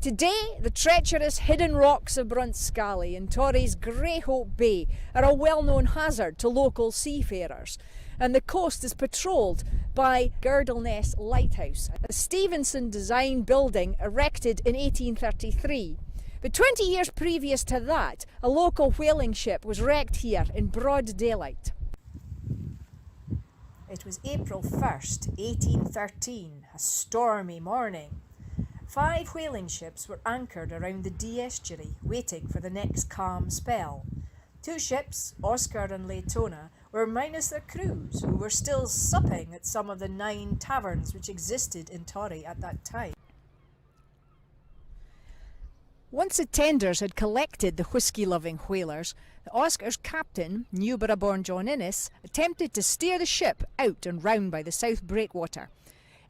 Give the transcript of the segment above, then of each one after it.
Today, the treacherous hidden rocks of Bruntscallie and Torry's Greyhope Bay are a well-known hazard to local seafarers, and the coast is patrolled by Girdleness Lighthouse, a Stevenson-designed building erected in 1833. But 20 years previous to that, a local whaling ship was wrecked here in broad daylight. It was April 1st, 1813, a stormy morning. 5 whaling ships were anchored around the Dee estuary, waiting for the next calm spell. 2 ships, Oscar and Laytona, were minus their crews, who were still supping at some of the 9 taverns which existed in Torry at that time. Once the tenders had collected the whisky-loving whalers, the Oscar's captain, Newborough-born John Innes, attempted to steer the ship out and round by the south breakwater.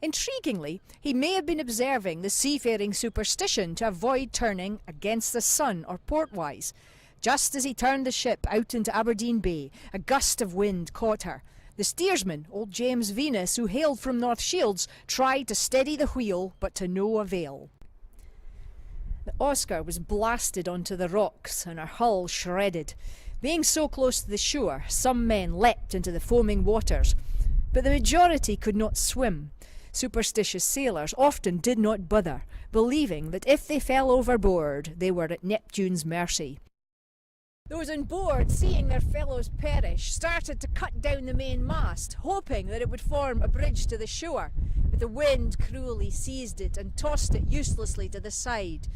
Intriguingly, he may have been observing the seafaring superstition to avoid turning against the sun or portwise. Just as he turned the ship out into Aberdeen Bay, a gust of wind caught her. The steersman, old James Venus, who hailed from North Shields, tried to steady the wheel, but to no avail. The Oscar was blasted onto the rocks and her hull shredded. Being so close to the shore, some men leapt into the foaming waters, but the majority could not swim. Superstitious sailors often did not bother, believing that if they fell overboard, they were at Neptune's mercy. Those on board, seeing their fellows perish, started to cut down the main mast, hoping that it would form a bridge to the shore, but the wind cruelly seized it and tossed it uselessly to the side.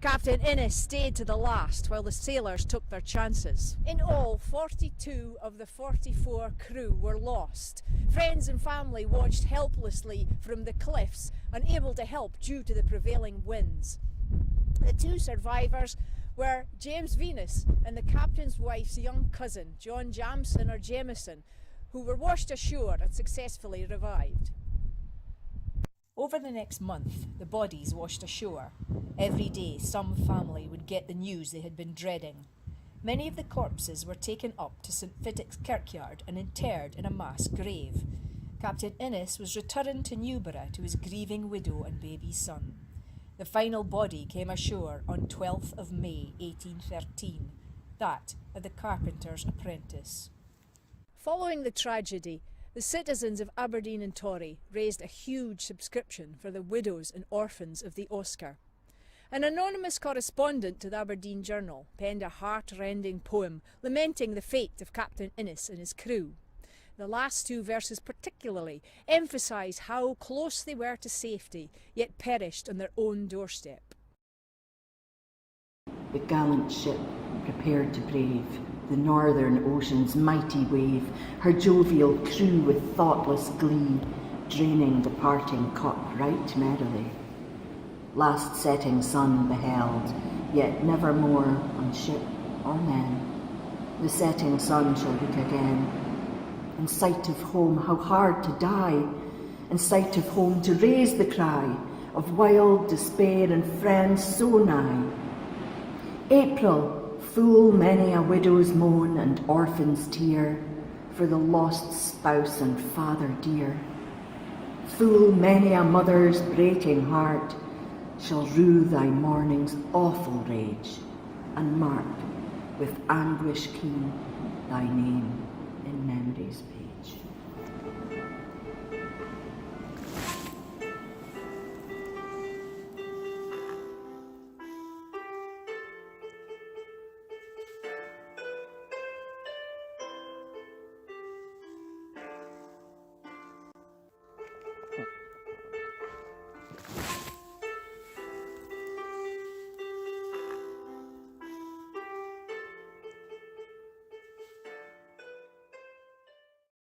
Captain Innes stayed to the last while the sailors took their chances. In all, 42 of the 44 crew were lost. Friends and family watched helplessly from the cliffs, unable to help due to the prevailing winds. The 2 survivors were James Venus and the captain's wife's young cousin, John Jamson or Jameson, who were washed ashore and successfully revived. Over the next month, the bodies washed ashore. Every day, some family would get the news they had been dreading. Many of the corpses were taken up to St Fittick's kirkyard and interred in a mass grave. Captain Innes was returned to Newborough to his grieving widow and baby son. The final body came ashore on 12th of May 1813, that of the carpenter's apprentice. Following the tragedy, the citizens of Aberdeen and Torry raised a huge subscription for the widows and orphans of the Oscar. An anonymous correspondent to the Aberdeen Journal penned a heart-rending poem lamenting the fate of Captain Innes and his crew. The last 2 verses particularly emphasise how close they were to safety, yet perished on their own doorstep. The gallant ship prepared to brave the northern ocean's mighty wave, her jovial crew with thoughtless glee, draining the parting cup right merrily. Last setting sun beheld, yet never more on ship or men. The setting sun shall look again. In sight of home, how hard to die! In sight of home, to raise the cry of wild despair and friends so nigh. April, full many a widow's moan and orphan's tear for the lost spouse and father dear. Full many a mother's breaking heart shall rue thy morning's awful rage, and mark with anguish keen thy name in memory's page.